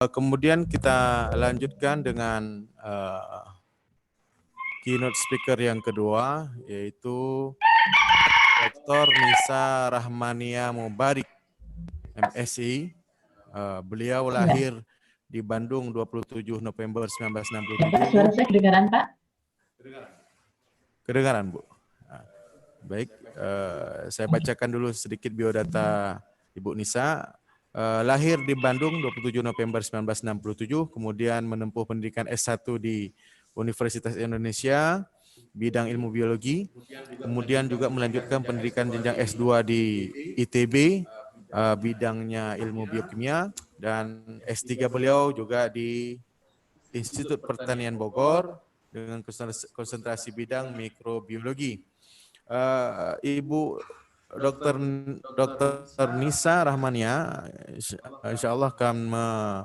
Kemudian kita lanjutkan dengan keynote speaker yang kedua, yaitu Dr. Nisa Rahmania Mubarik, MSI. Beliau lahir di Bandung 27 November 1967. Pak, suara saya kedengaran, Pak? Kedengaran, Bu. Baik, saya bacakan dulu sedikit biodata Ibu Nisa. Lahir di Bandung 27 November 1967, kemudian menempuh pendidikan S1 di Universitas Indonesia, bidang ilmu biologi, kemudian juga melanjutkan pendidikan jenjang S2 di ITB, bidangnya ilmu biokimia, dan S3 beliau juga di Institut Pertanian Bogor dengan konsentrasi bidang mikrobiologi. Ibu Dr. Nisa Rahmania insya Allah akan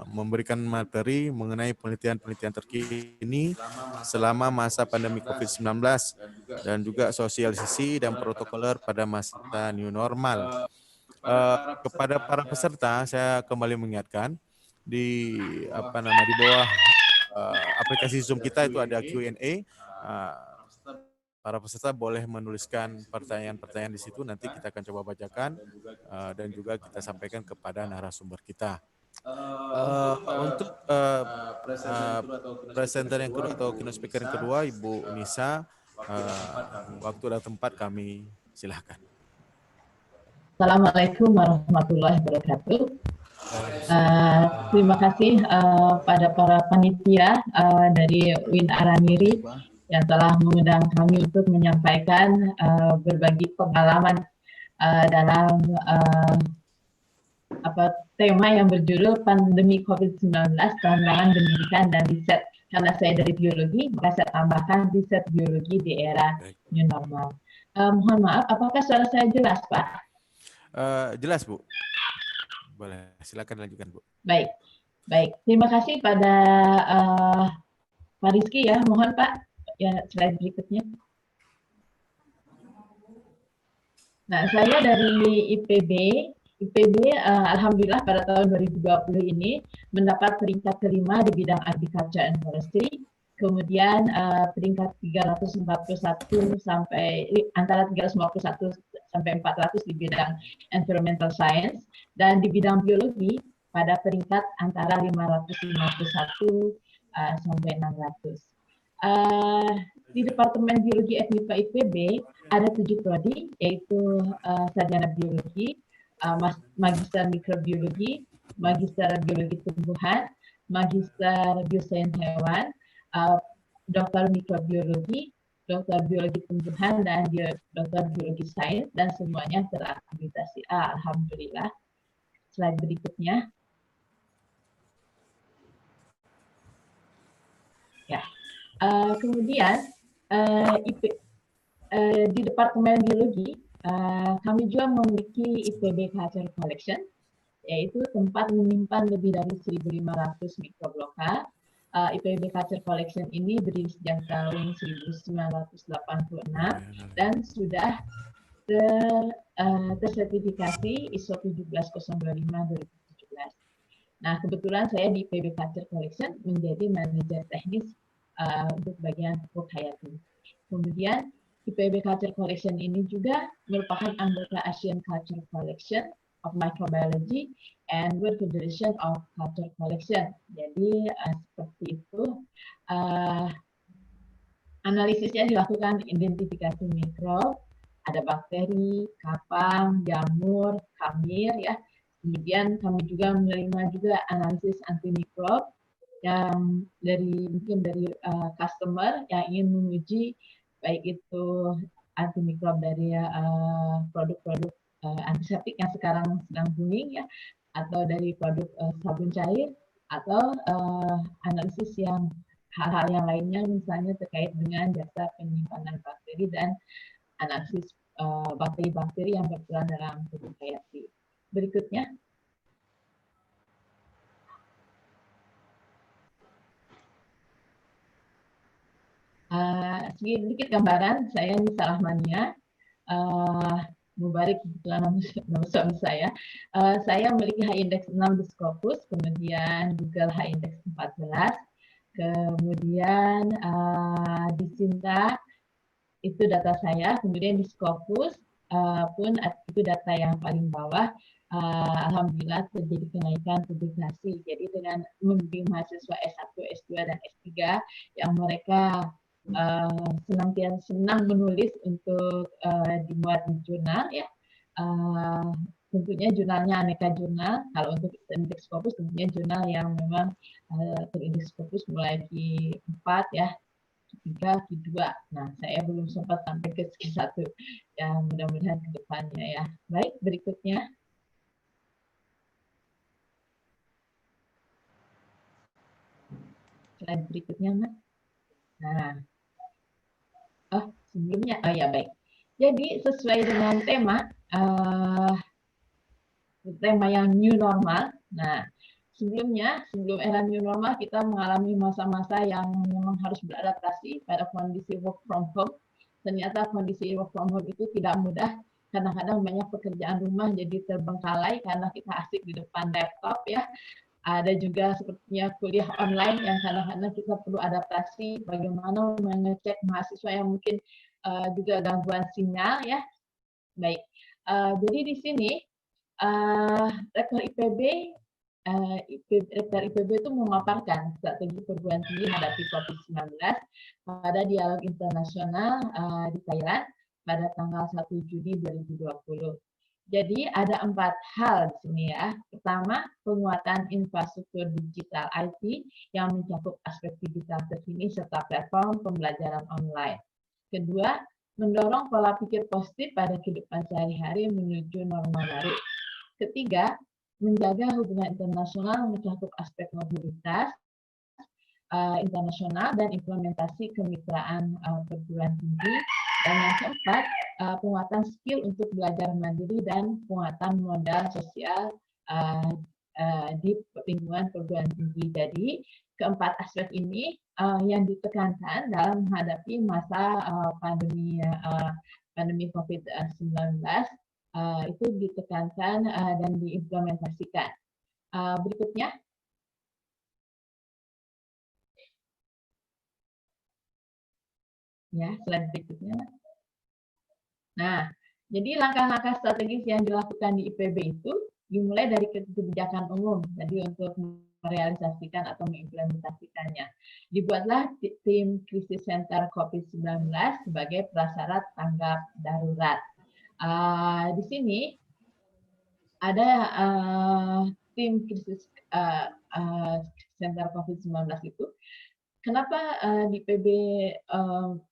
memberikan materi mengenai penelitian-penelitian terkini selama masa pandemi COVID-19 dan juga sosialisasi dan protokoler pada masa new normal. Kepada para peserta saya kembali mengingatkan di di bawah aplikasi Zoom kita itu ada Q&A. Para peserta boleh menuliskan pertanyaan-pertanyaan di situ, nanti kita akan coba bacakan dan juga kita sampaikan kepada narasumber kita. Untuk presenter yang kedua atau keynote speaker yang kedua, Ibu Nisa, waktu dan tempat kami silakan. Assalamualaikum warahmatullahi wabarakatuh. Terima kasih pada para panitia dari Win Aramiri yang telah mengundang kami untuk menyampaikan berbagi pengalaman dalam tema yang berjudul pandemi COVID-19, tantangan pendidikan dan riset. Karena saya dari biologi, maka saya tambahkan riset biologi di era new normal. Mohon maaf, apakah suara saya jelas, Pak? Jelas, Bu. Boleh, silakan lanjutkan, Bu. Baik. Terima kasih pada Pak Rizky ya. Mohon Pak, ya slide berikutnya. Nah, saya dari IPB. Alhamdulillah pada tahun 2020 ini mendapat peringkat kelima di bidang agriculture and forestry. Kemudian peringkat 341 sampai antara 351 sampai 400 di bidang environmental science, dan di bidang biologi pada peringkat antara 551 sampai 600. Di Departemen Biologi FMIPA IPB ada 7 prodi, yaitu sarjana biologi, magister mikrobiologi, magister biologi tumbuhan, magister biosains hewan, dokter mikrobiologi, dokter biologi tumbuhan, dan dokter biologi sains, dan semuanya terakreditasi A, alhamdulillah. Slide berikutnya. Ya. Kemudian di Departemen Biologi kami juga memiliki IPB Culture Collection, yaitu tempat menyimpan lebih dari 1.500 mikrobloka. IPB Culture Collection ini berdiri sejak tahun 1986 dan sudah tersertifikasi ISO 17025/2017. Nah, kebetulan saya di IPB Culture Collection menjadi manajer teknis untuk bagian food hayati. Kemudian IPB Culture Collection ini juga merupakan anggota Asian Culture Collection of Microbiology and World Federation of Culture Collection. Jadi seperti itu, analisisnya dilakukan identifikasi mikrob, ada bakteri, kapang, jamur, kamir ya. Kemudian kami juga menerima juga analisis antimikrob yang mungkin dari customer yang ingin menguji baik itu antimikrob dari produk-produk antiseptik yang sekarang sedang booming ya, atau dari produk sabun cair, atau analisis yang hal-hal yang lainnya misalnya terkait dengan jasa penyimpanan bakteri dan analisis bakteri-bakteri yang berperan dalam tubuh hayati. Berikutnya. Sedikit gambaran, saya Nisa Rahmania. Mubarik kebetulan nama suami saya. Saya memiliki H-index 6 di Scopus, kemudian Google H-index 14, kemudian di Sinta itu data saya, kemudian di Scopus pun itu data yang paling bawah. Alhamdulillah terjadi kenaikan publikasi. Jadi dengan membimbing mahasiswa S1, S2, dan S3 yang mereka senang menulis untuk dimuat di jurnal ya. Tentunya jurnalnya aneka jurnal. Kalau untuk indeks Scopus tentunya jurnal yang memang terindeks Scopus mulai Q4 ya, Q3, Q2. Nah, saya belum sempat sampai ke Q1. Ya, mudah-mudahan ke depannya ya. Baik, berikutnya. Slide berikutnya, Mas. Nah, sebelumnya, ya baik. Jadi sesuai dengan tema yang new normal. Nah, sebelum era new normal kita mengalami masa-masa yang memang harus beradaptasi pada kondisi work from home. Ternyata kondisi work from home itu tidak mudah. Kadang-kadang banyak pekerjaan rumah jadi terbengkalai karena kita asik di depan laptop ya. Ada juga sepertinya kuliah online yang kadang-kadang kita perlu adaptasi bagaimana mengecek mahasiswa yang mungkin juga gangguan sinyal ya. Baik, jadi di sini Rektor IPB itu memaparkan strategi perguruan tinggi menghadapi COVID-19 pada dialog internasional di Thailand pada tanggal 1 Juni 2020. Jadi ada 4 hal di sini ya. Pertama, penguatan infrastruktur digital IT yang mencakup aspek digital terkini serta platform pembelajaran online. Kedua, mendorong pola pikir positif pada kehidupan sehari-hari menuju normal baru. Ketiga, menjaga hubungan internasional mencakup aspek mobilitas internasional dan implementasi kemitraan perguruan tinggi. Dan yang keempat, penguatan skill untuk belajar mandiri dan penguatan modal sosial di lingkungan perguruan tinggi. Jadi, keempat aspek ini yang ditekankan dalam menghadapi masa pandemi COVID-19 itu ditekankan dan diimplementasikan. Berikutnya. Ya, slide berikutnya. Nah, jadi langkah-langkah strategis yang dilakukan di IPB itu dimulai dari kebijakan umum, jadi untuk merealisasikan atau mengimplementasikannya. Dibuatlah tim krisis center COVID-19 sebagai prasyarat tanggap darurat. Di sini ada tim krisis center COVID-19 itu. Kenapa di PB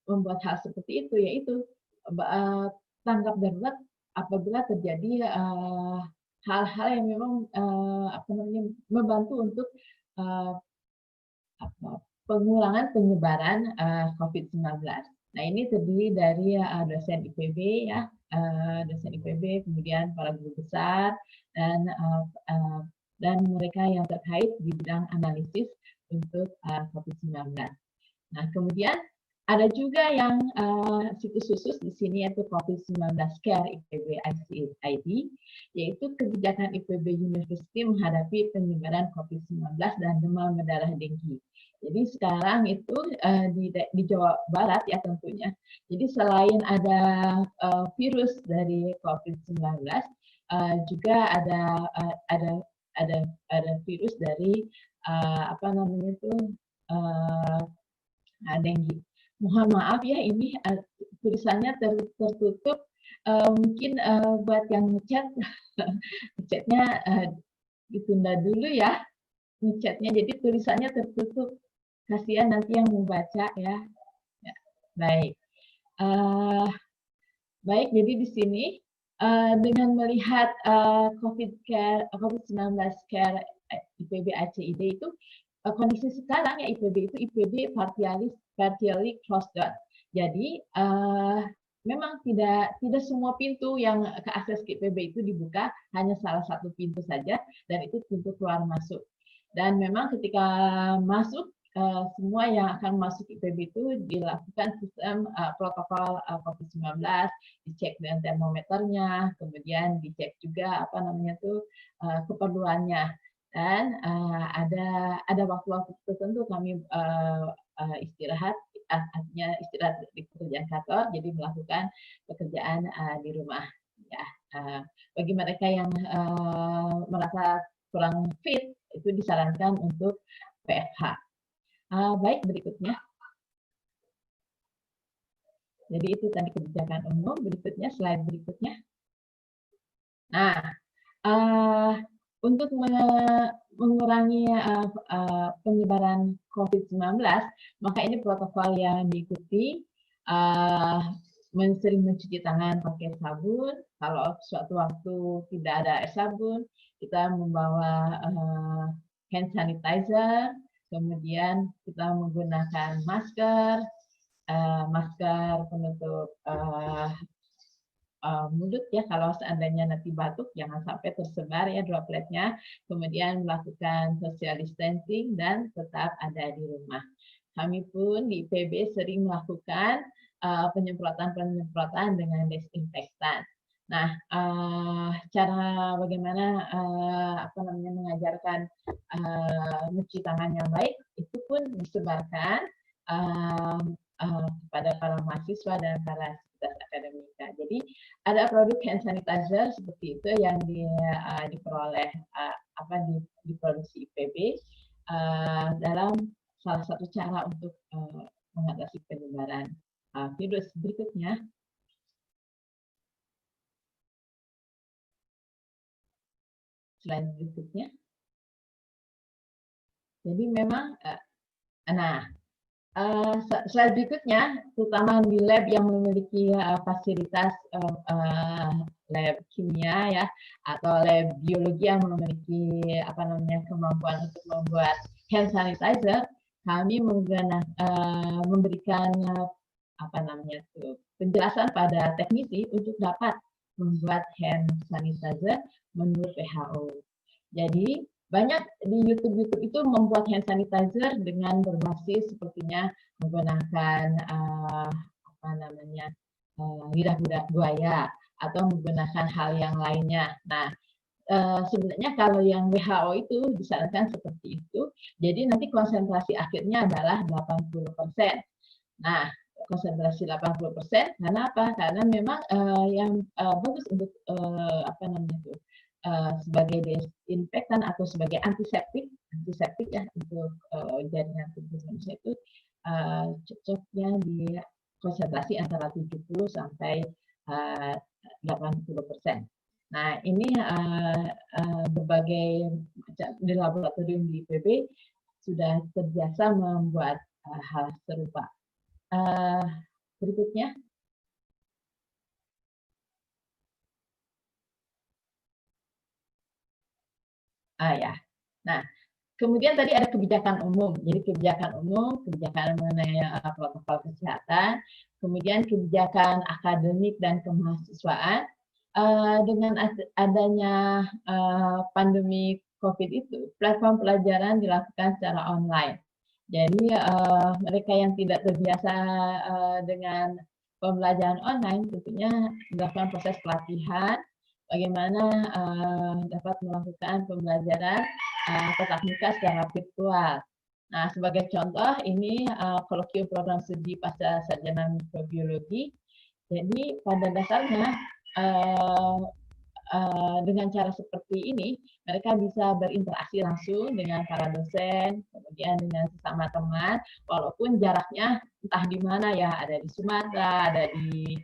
membuat hal seperti itu? Yaitu tanggap darurat apabila terjadi hal-hal yang memang membantu untuk pengurangan penyebaran COVID-19. Nah, ini terdiri dari dosen IPB ya, dosen IPB, kemudian para guru besar dan mereka yang terkait di bidang analisis untuk COVID-19. Nah, kemudian ada juga yang situs khusus di sini yaitu COVID-19 Care IPB ID, yaitu kebijakan IPB University menghadapi penyebaran COVID-19 dan demam berdarah denggi. Jadi sekarang itu di Jawa Barat ya tentunya. Jadi selain ada virus dari COVID-19, juga ada virus dari denggi. Mohon maaf ya, ini tulisannya tertutup. Mungkin buat yang ngechat, ngechatnya ditunda dulu ya, ngechatnya. Jadi tulisannya tertutup. Kasihan nanti yang mau baca ya. Baik. Baik, jadi di sini dengan melihat COVID-19 Care IPB ACID itu kondisi sekarang ya IPB itu IPB partially closed down. Jadi memang tidak semua pintu yang ke akses ke IPB itu dibuka, hanya salah satu pintu saja dan itu pintu keluar masuk. Dan memang ketika masuk semua yang akan masuk IPB itu dilakukan sistem protokol COVID-19, dicek dengan termometernya, kemudian dicek juga apa namanya tuh keperluannya, dan ada waktu-waktu tertentu kami istirahat, artinya istirahat di pekerjaan kantor, jadi melakukan pekerjaan di rumah. Ya, bagi mereka yang merasa kurang fit itu disarankan untuk PFH. Baik, berikutnya. Jadi itu tadi kebijakan umum. Berikutnya, slide berikutnya. Nah, untuk mengurangi penyebaran COVID-19, maka ini protokol yang diikuti. Sering mencuci tangan pakai sabun. Kalau suatu waktu tidak ada air sabun, kita membawa hand sanitizer. Kemudian kita menggunakan masker penutup mulut ya, kalau seandainya nanti batuk jangan sampai tersebar ya dropletnya. Kemudian melakukan social distancing dan tetap ada di rumah. Kami pun di IPB sering melakukan penyemprotan dengan desinfektan. Nah, cara bagaimana mengajarkan mencuci tangan yang baik itu pun disebarkan kepada para mahasiswa dan para aktivitas akademika. Jadi ada produk hand sanitizer seperti itu yang diperoleh diproduksi IPB dalam salah satu cara untuk mengatasi penyebaran virus. Berikutnya. Slide berikutnya. Jadi memang, slide berikutnya, terutama di lab yang memiliki fasilitas lab kimia ya, atau lab biologi yang memiliki kemampuan untuk membuat hand sanitizer, kami memberikan penjelasan pada teknisi untuk dapat membuat hand sanitizer menurut WHO. Jadi banyak di YouTube itu membuat hand sanitizer dengan berbasis sepertinya menggunakan lidah buaya atau menggunakan hal yang lainnya. Nah, sebenarnya kalau yang WHO itu disarankan seperti itu. Jadi nanti konsentrasi akhirnya adalah 80%. Nah, konsentrasi 80% karena apa? Karena memang yang bagus untuk sebagai desinfektan atau sebagai antiseptik ya untuk jaringan tubuh manusia itu cocoknya di konsentrasi antara 70 sampai 80%. Nah, ini berbagai di laboratorium di IPB sudah terbiasa membuat hal serupa. Berikutnya. Ya. Nah, kemudian tadi ada kebijakan umum. Jadi kebijakan umum, kebijakan mengenai protokol kesehatan, kemudian kebijakan akademik dan kemahasiswaan. Dengan adanya pandemi COVID itu, platform pelajaran dilakukan secara online. Jadi mereka yang tidak terbiasa dengan pembelajaran online tentunya dilakukan proses pelatihan bagaimana dapat melakukan pembelajaran tatap muka secara virtual. Nah, sebagai contoh ini kolokium program studi pasca sarjana mikrobiologi. Jadi pada dasarnya dengan cara seperti ini, mereka bisa berinteraksi langsung dengan para dosen, kemudian dengan sesama teman, walaupun jaraknya entah di mana ya, ada di Sumatera, ada di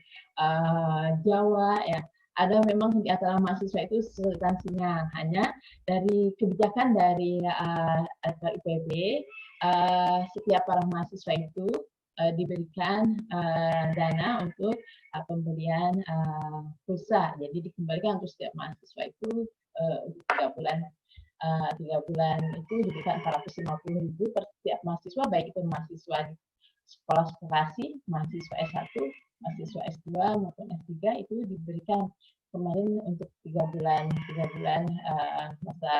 Jawa, ya. Ada memang di antara mahasiswa itu substansinya, hanya dari kebijakan dari IPB, setiap para mahasiswa itu diberikan dana untuk pembelian pulsa. Jadi dikembalikan untuk setiap mahasiswa itu untuk 3 bulan. 3 bulan itu diberikan 450.000 per setiap mahasiswa, baik itu mahasiswa di sekolah vokasi, mahasiswa S1, mahasiswa S2 maupun S3 itu diberikan kemarin untuk 3 bulan masa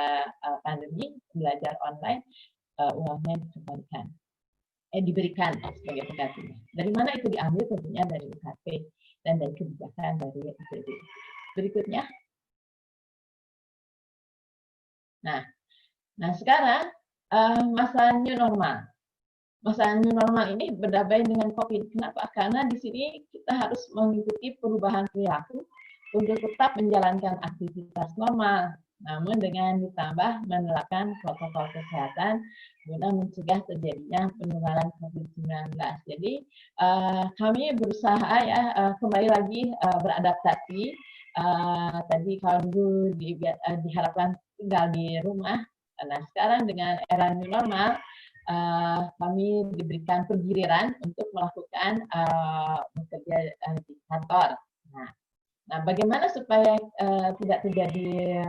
pandemi belajar online. uangnya diberikan sebagai penggantinya. Dari mana itu diambil? Tentunya dari UKT dan dari kebijakan dari IPB. Berikutnya. Nah sekarang masa new normal. Masa new normal ini berdamai dengan COVID. Kenapa? Karena di sini kita harus mengikuti perubahan perilaku untuk tetap menjalankan aktivitas normal, namun dengan ditambah menerapkan protokol kesehatan guna mencegah terjadinya penularan COVID-19. Jadi kami berusaha ya kembali lagi beradaptasi. Tadi kalau dulu diharapkan tinggal di rumah, nah sekarang dengan era new normal kami diberikan pergiliran untuk melakukan bekerja di kantor. Nah, bagaimana supaya tidak terjadi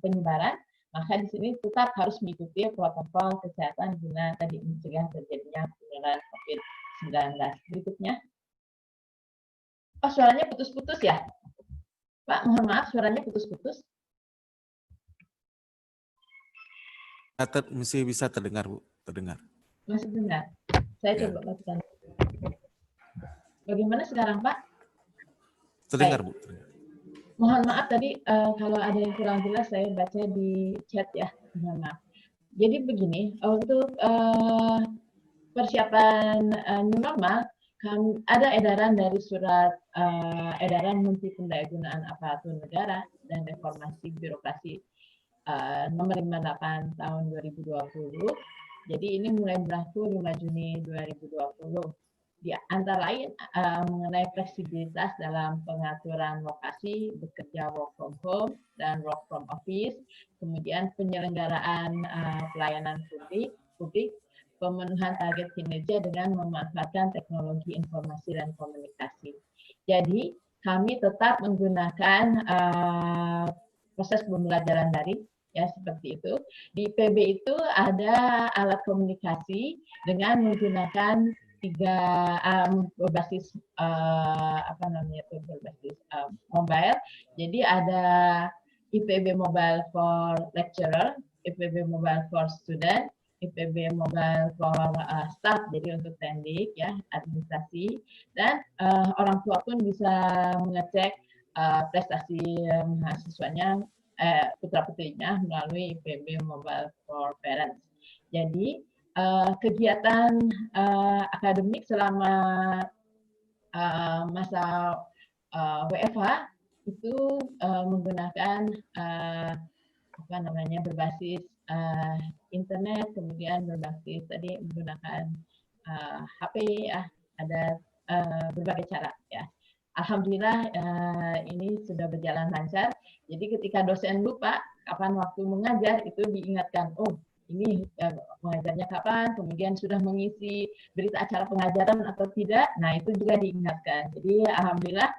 penyebaran? Maka di sini tetap harus mengikuti protokol kesehatan guna tadi mencegah terjadinya penularan COVID-19. Berikutnya. Oh, suaranya putus-putus ya? Pak, mohon maaf, suaranya putus-putus. Masih bisa terdengar, Bu. Terdengar. Masih dengar. Saya Ya. coba lakukan. Bagaimana sekarang, Pak? Terdengar, Bu. Mohon maaf tadi kalau ada yang kurang jelas saya baca di chat ya. Mohon maaf. Jadi begini, untuk persiapan new normal, ada edaran dari surat edaran Menteri Pendayagunaan Aparatur Negara dan Reformasi Birokrasi nomor 58 tahun 2020. Jadi ini mulai berlaku 5 Juni 2020. Di antara lain mengenai fleksibilitas dalam pengaturan lokasi, bekerja work from home dan work from office, kemudian penyelenggaraan pelayanan publik, pemenuhan target kinerja dengan memanfaatkan teknologi informasi dan komunikasi. Jadi kami tetap menggunakan proses pembelajaran daring ya seperti itu. Di PB itu ada alat komunikasi dengan menggunakan berbasis berbasis mobile. Jadi ada IPB Mobile for Lecturer, IPB Mobile for Student, IPB Mobile for Staff, jadi untuk tendik ya administrasi, dan orang tua pun bisa mengecek prestasi mahasiswanya putra-putrinya melalui IPB Mobile for Parents. Jadi kegiatan akademik selama masa WFH itu menggunakan berbasis internet, kemudian berbasis tadi menggunakan HP ya, ada berbagai cara ya. Alhamdulillah ini sudah berjalan lancar. Jadi ketika dosen lupa kapan waktu mengajar itu diingatkan, oh ini mengajarnya kapan, kemudian sudah mengisi berita acara pengajaran atau tidak, nah itu juga diingatkan. Jadi alhamdulillah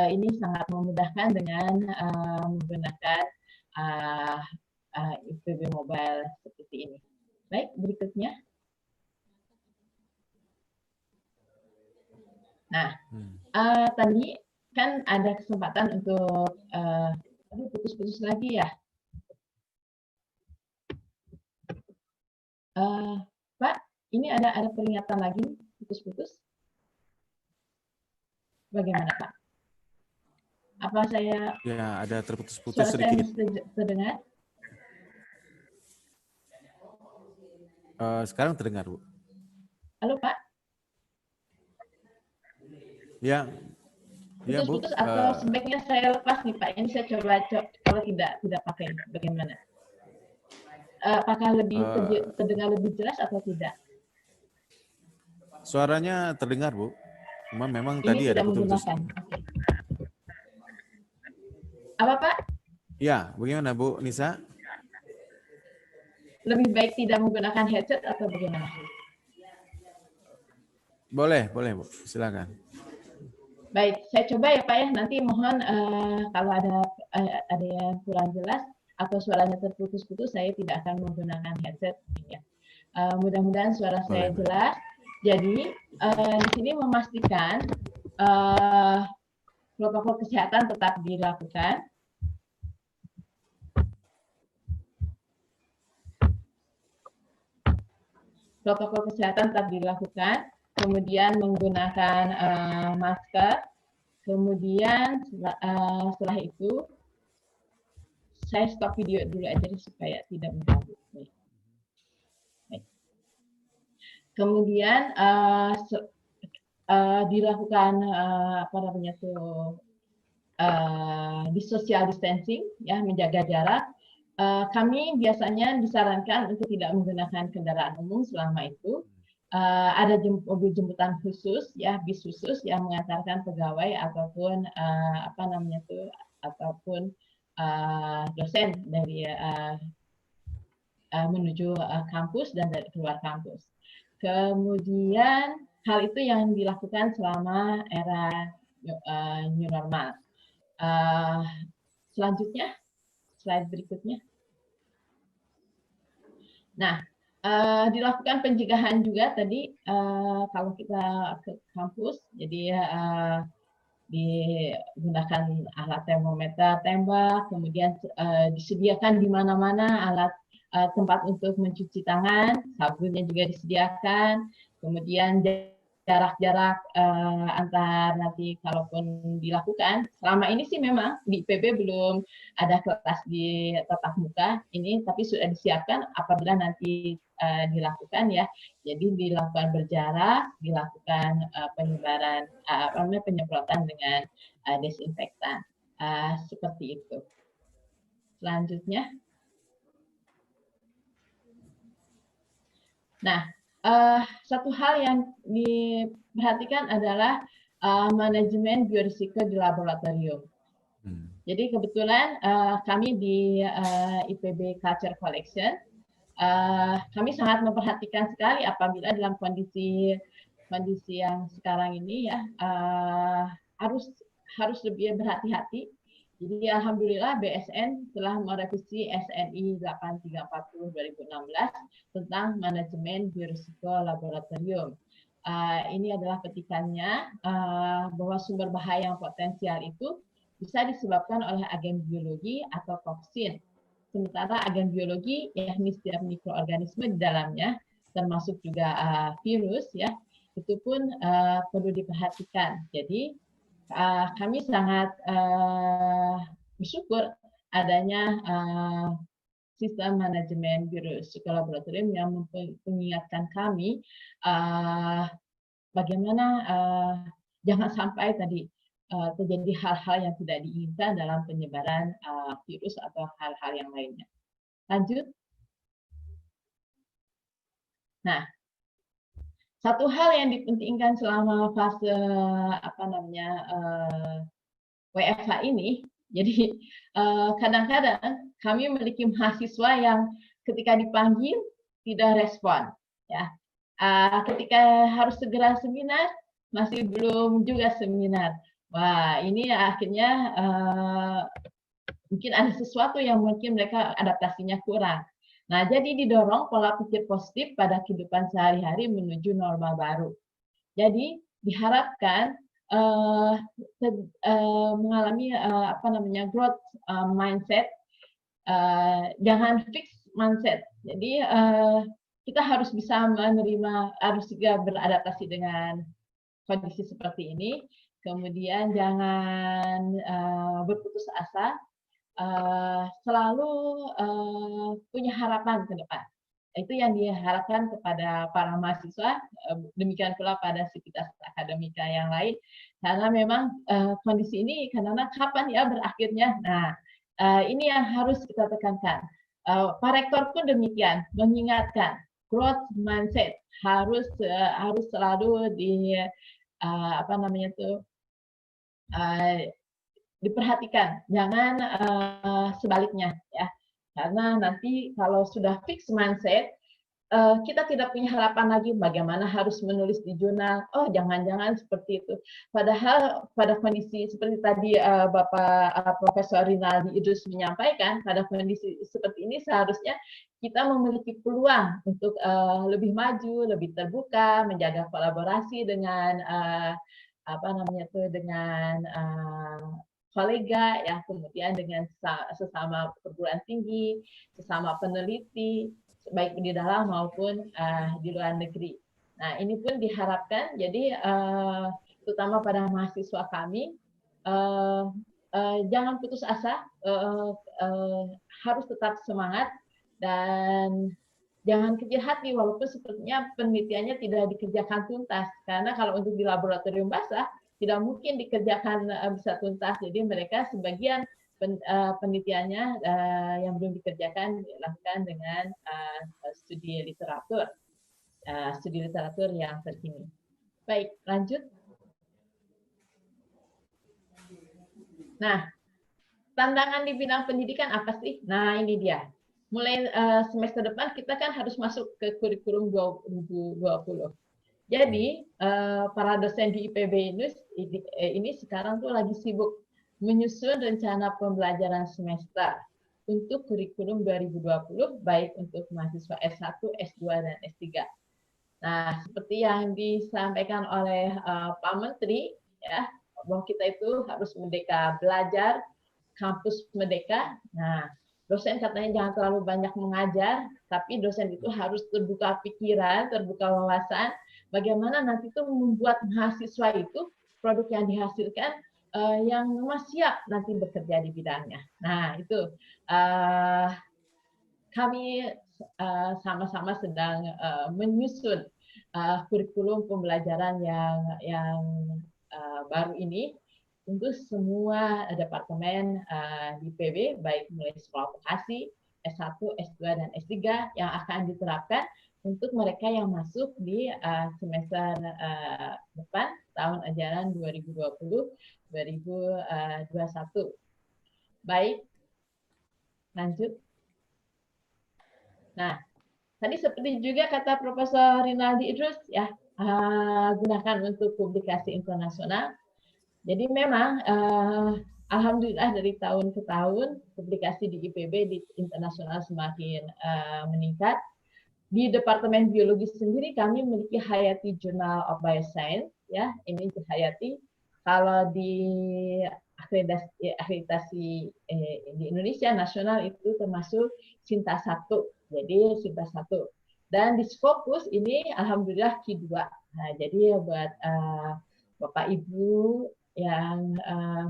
ini sangat memudahkan dengan menggunakan IPB Mobile seperti ini. Baik, berikutnya. Nah, tadi kan ada kesempatan untuk putus-putus lagi ya. Pak, ini ada peringatan lagi putus-putus. Bagaimana Pak? Apa saya? Ya, ada terputus-putus sedikit. Saya terdengar? Sekarang terdengar, Bu. Halo Pak. Ya, ya Bu. Putus-putus atau sebaiknya saya lepas nih Pak. Ini saya coba kalau tidak pakai bagaimana? Apakah lebih terdengar lebih jelas atau tidak? Suaranya terdengar, Bu. Cuma memang ini tadi ada putus-putus. Okay. Apa Pak? Ya, bagaimana Bu Nisa? Lebih baik tidak menggunakan headset atau bagaimana? Boleh Bu. Silakan. Baik, saya coba ya Pak ya. Nanti mohon kalau ada yang kurang jelas atau suaranya terputus-putus, saya tidak akan menggunakan headset. Ya. Mudah-mudahan suara saya jelas. Jadi di sini memastikan protokol kesehatan tetap dilakukan. protokol kesehatan tetap dilakukan, kemudian menggunakan masker, kemudian setelah itu saya stop video dulu aja supaya tidak mengganggu. Baik. Kemudian dilakukan apa namanya tuh di social distancing, ya, menjaga jarak. Kami biasanya disarankan untuk tidak menggunakan kendaraan umum selama itu. Ada mobil jemputan khusus, ya, bis khusus yang mengantarkan pegawai ataupun apa namanya tuh, ataupun dosen dari menuju kampus dan dari keluar kampus. Kemudian hal itu yang dilakukan selama era new normal. Selanjutnya, slide berikutnya. Nah, dilakukan pencegahan juga tadi kalau kita ke kampus, jadi digunakan alat termometer tembak, kemudian disediakan di mana-mana alat tempat untuk mencuci tangan, sabunnya juga disediakan, kemudian jarak-jarak antar nanti kalaupun dilakukan. Selama ini sih memang di IPB belum ada kelas di tatap muka ini, tapi sudah disiapkan apabila nanti dilakukan, ya. Jadi dilakukan berjarak, dilakukan penyebaran penyemprotan dengan desinfektan seperti itu. Selanjutnya. Nah, satu hal yang diperhatikan adalah manajemen biorisiko di laboratorium. Jadi kebetulan kami di IPB Culture Collection, kami sangat memperhatikan sekali apabila dalam kondisi yang sekarang ini, ya, harus lebih berhati-hati. Jadi alhamdulillah BSN telah merevisi SNI 8340/2016 tentang manajemen biorisiko laboratorium. Ini adalah petikannya bahwa sumber bahaya yang potensial itu bisa disebabkan oleh agen biologi atau toksin. Sementara agen biologi, yakni setiap mikroorganisme di dalamnya, termasuk juga virus, ya, itu pun perlu diperhatikan. Jadi kami sangat bersyukur adanya sistem manajemen biorisiko laboratorium yang mengingatkan kami bagaimana jangan sampai tadi terjadi hal-hal yang tidak diinginkan dalam penyebaran virus atau hal-hal yang lainnya. Lanjut. Nah, satu hal yang dipentingkan selama fase apa namanya WFH ini, jadi kadang-kadang kami memiliki mahasiswa yang ketika dipanggil tidak respon, ya. Ketika harus segera seminar masih belum juga seminar. Wah, ini akhirnya mungkin ada sesuatu yang mungkin mereka adaptasinya kurang. Nah, jadi didorong pola pikir positif pada kehidupan sehari-hari menuju normal baru. Jadi diharapkan mengalami apa namanya growth mindset, jangan fix mindset. Jadi kita harus bisa menerima, harus juga beradaptasi dengan kondisi seperti ini. Kemudian jangan berputus asa. Selalu punya harapan ke depan. Itu yang diharapkan kepada para mahasiswa, demikian pula pada sivitas akademika yang lain, karena memang kondisi ini karena kapan ya berakhirnya. Nah, ini yang harus kita tekankan. Pak Rektor pun demikian, mengingatkan growth mindset harus selalu di apa namanya tuh diperhatikan, jangan sebaliknya, ya, karena nanti kalau sudah fix mindset kita tidak punya harapan lagi bagaimana harus menulis di jurnal. Oh, jangan-jangan seperti itu. Padahal pada kondisi seperti tadi Bapak Profesor Rinaldi Idrus menyampaikan, pada kondisi seperti ini seharusnya kita memiliki peluang untuk lebih maju, lebih terbuka, menjaga kolaborasi dengan apa namanya tuh, dengan kolega, ya, kemudian dengan sesama perguruan tinggi, sesama peneliti, baik di dalam maupun di luar negeri. Nah, ini pun diharapkan, jadi terutama pada mahasiswa kami, jangan putus asa, harus tetap semangat, dan jangan kecil hati walaupun sepertinya penelitiannya tidak dikerjakan tuntas. Karena kalau untuk di laboratorium basah, tidak mungkin dikerjakan bisa tuntas. Jadi mereka sebagian penelitiannya yang belum dikerjakan dilakukan dengan studi literatur yang terkini. Baik, lanjut. Nah, tantangan di bidang pendidikan apa sih? Nah, ini dia. Mulai semester depan kita kan harus masuk ke kurikulum 2020. Jadi para dosen di IPB ini sekarang tuh lagi sibuk menyusun rencana pembelajaran semester untuk kurikulum 2020 baik untuk mahasiswa S1, S2 dan S3. Nah, seperti yang disampaikan oleh Pak Menteri ya, bahwa kita itu harus merdeka belajar, kampus merdeka. Nah, dosen katanya jangan terlalu banyak mengajar, tapi dosen itu harus terbuka pikiran, terbuka wawasan, bagaimana nanti itu membuat mahasiswa itu produk yang dihasilkan yang memang siap nanti bekerja di bidangnya. Nah, itu kami sama-sama sedang menyusun kurikulum pembelajaran yang baru ini untuk semua departemen di PB, baik mulai sekolah vokasi, S1, S2, dan S3 yang akan diterapkan untuk mereka yang masuk di semester depan, tahun ajaran 2020-2021. Baik, lanjut. Nah, tadi seperti juga kata Profesor Rinaldi Idrus, ya, gunakan untuk publikasi internasional. Jadi memang alhamdulillah dari tahun ke tahun publikasi di IPB di internasional semakin meningkat. Di Departemen Biologi sendiri kami memiliki Hayati Journal of Bioscience, ya, ini Hayati. Kalau di akreditasi di Indonesia nasional itu termasuk Sinta 1. Jadi Sinta 1. Dan di Scopus ini alhamdulillah Q2. Nah, jadi buat Bapak Ibu yang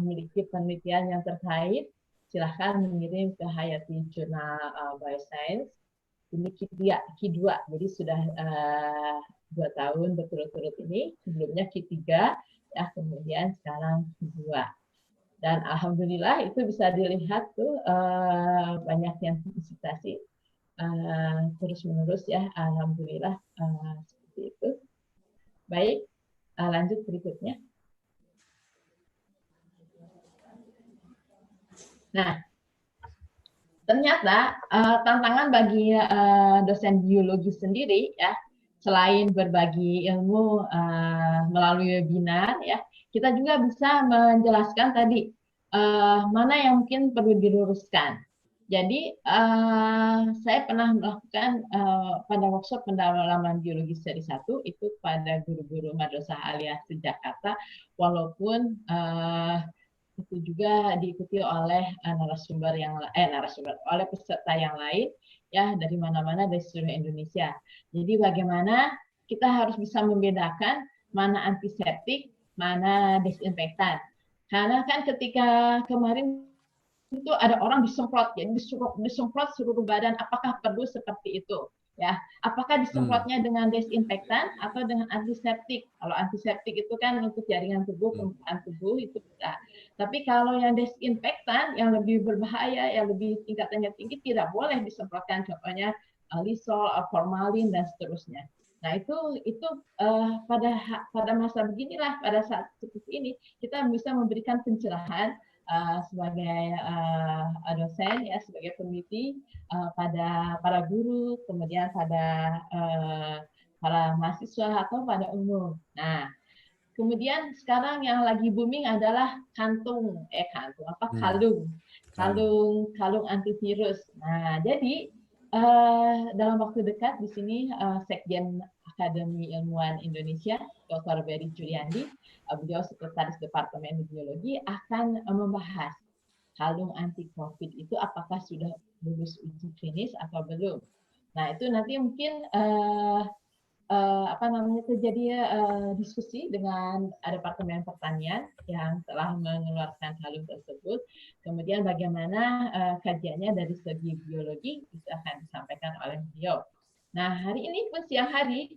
memiliki penelitian yang terkait, silahkan mengirim ke Hayati Journal Bioscience. Ini Q2, jadi sudah 2 tahun berturut-turut ini. Sebelumnya Q3, ya, kemudian sekarang Q2. Dan alhamdulillah itu bisa dilihat tuh banyak yang publikasi terus-menerus, ya, alhamdulillah seperti itu. Baik, lanjut berikutnya. Nah, ternyata tantangan bagi dosen biologi sendiri, ya, selain berbagi ilmu melalui webinar, ya, kita juga bisa menjelaskan tadi mana yang mungkin perlu diluruskan. Jadi saya pernah melakukan pada workshop pendalaman biologi seri 1 itu pada guru-guru Madrasah Aliyah Jakarta, walaupun itu juga diikuti oleh oleh peserta yang lain, ya, dari mana-mana dari seluruh Indonesia. Jadi bagaimana kita harus bisa membedakan mana antiseptik, mana desinfektan. Karena kan ketika kemarin itu ada orang disemprot, jadi disemprot seluruh badan, apakah perlu seperti itu? Ya, apakah disemprotnya dengan desinfektan atau dengan antiseptik? Kalau antiseptik itu kan untuk jaringan tubuh, permukaan tubuh itu bisa. Tapi kalau yang desinfektan yang lebih berbahaya, yang lebih tingkatannya tinggi, tidak boleh disemprotkan. Contohnya Lysol, formalin dan seterusnya. Nah, itu pada masa beginilah, pada saat seperti ini kita bisa memberikan pencerahan sebagai dosen, ya, sebagai peneliti pada para guru, kemudian pada para mahasiswa atau pada umum. Nah, kemudian sekarang yang lagi booming adalah kalung antivirus. Nah, jadi dalam waktu dekat di sini Sekjen Akademi Ilmuwan Indonesia, Dr. Berry Juliandi, beliau sekretaris Departemen Biologi, akan membahas kalung anti COVID itu apakah sudah lulus uji klinis atau belum. Nah, itu nanti mungkin terjadi diskusi dengan Departemen Pertanian yang telah mengeluarkan hal tersebut. Kemudian bagaimana kajiannya dari segi biologi itu akan disampaikan oleh beliau. Nah, hari ini pun siang hari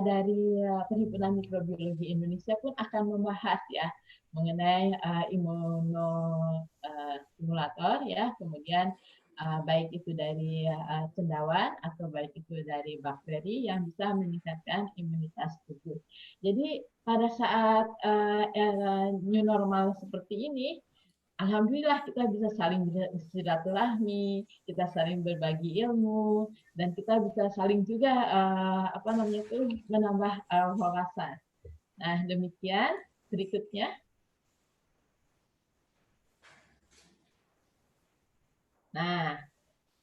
dari Perhimpunan Mikrobiologi Indonesia pun akan membahas ya mengenai imunostimulator ya, kemudian baik itu dari cendawan atau baik itu dari bakteri yang bisa meningkatkan imunitas tubuh. Jadi pada saat new normal seperti ini, alhamdulillah kita bisa saling silaturahmi, kita saling berbagi ilmu, dan kita bisa saling juga menambah wawasan. Nah, demikian. Berikutnya. Nah,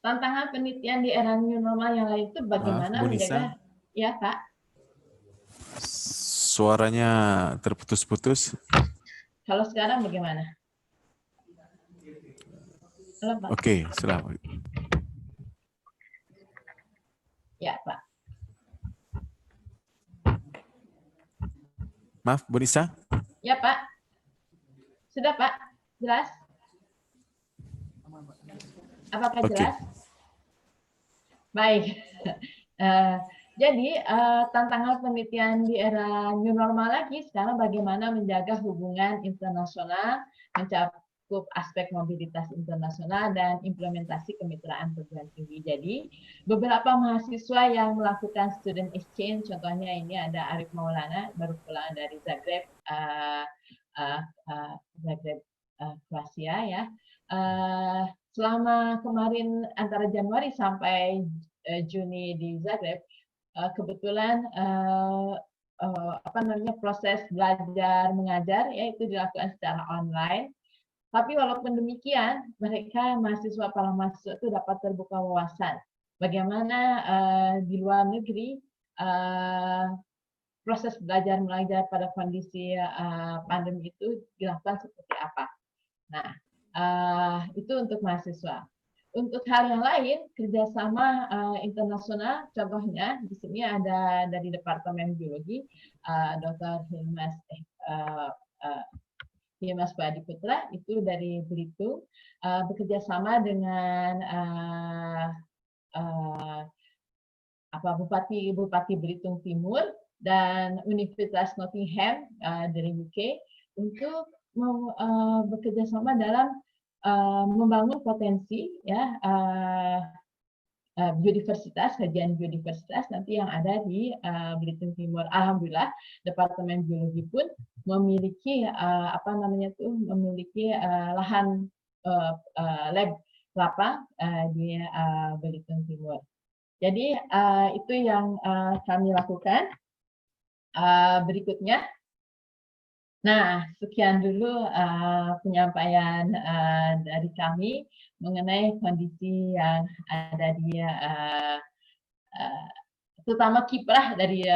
tantangan penelitian di era new normal yang lain itu bagaimana menjaga, ya Pak? Suaranya terputus-putus. Kalau sekarang bagaimana? Oke, selamat. Ya Pak. Maaf, Bu Nisa. Ya Pak. Sudah Pak, jelas? Apakah jelas? Baik. Jadi tantangan penelitian di era new normal lagi sekarang bagaimana menjaga hubungan internasional, mencakup aspek mobilitas internasional dan implementasi kemitraan perguruan tinggi. Jadi beberapa mahasiswa yang melakukan student exchange, contohnya ini ada Arif Maulana baru pulang dari Zagreb, Kroasia ya. Selama kemarin antara Januari sampai Juni di Zagreb, kebetulan proses belajar mengajar ya itu dilakukan secara online. Tapi walaupun demikian, para mahasiswa itu dapat terbuka wawasan. Bagaimana di luar negeri proses belajar mengajar pada kondisi pandemi itu dilakukan seperti apa. Nah, itu untuk mahasiswa. Untuk hal yang lain, kerjasama internasional, contohnya di sini ada dari Departemen Biologi, Dr. Hilmas Badi Putra, itu dari Belitung, bekerjasama dengan Bupati Belitung Timur dan Universitas Nottingham dari UK untuk bekerja sama dalam membangun potensi ya biodiversitas, kajian biodiversitas nanti yang ada di Belitung Timur. Alhamdulillah Departemen Biologi pun memiliki lahan lab lapang di Belitung Timur. Jadi itu yang kami lakukan. Berikutnya. Nah, sekian dulu penyampaian dari kami mengenai kondisi yang ada di terutama kiprah dari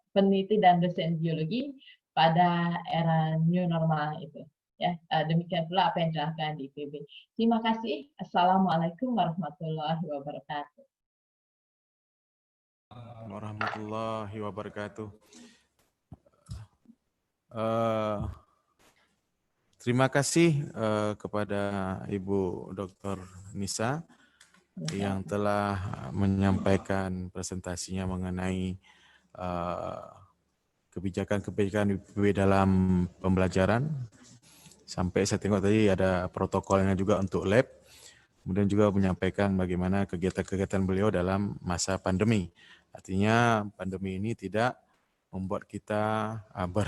peneliti dan dosen biologi pada era new normal itu. Ya, demikian pula apa yang dilakukan di IPB. Terima kasih. Assalamualaikum warahmatullahi wabarakatuh. Warahmatullahi wabarakatuh. Terima kasih kepada Ibu Dr. Nisa yang telah menyampaikan presentasinya mengenai kebijakan-kebijakan IPB dalam pembelajaran. Sampai saya tengok tadi ada protokolnya juga untuk lab. Kemudian juga menyampaikan bagaimana kegiatan-kegiatan beliau dalam masa pandemi. Artinya pandemi ini tidak membuat kita berhenti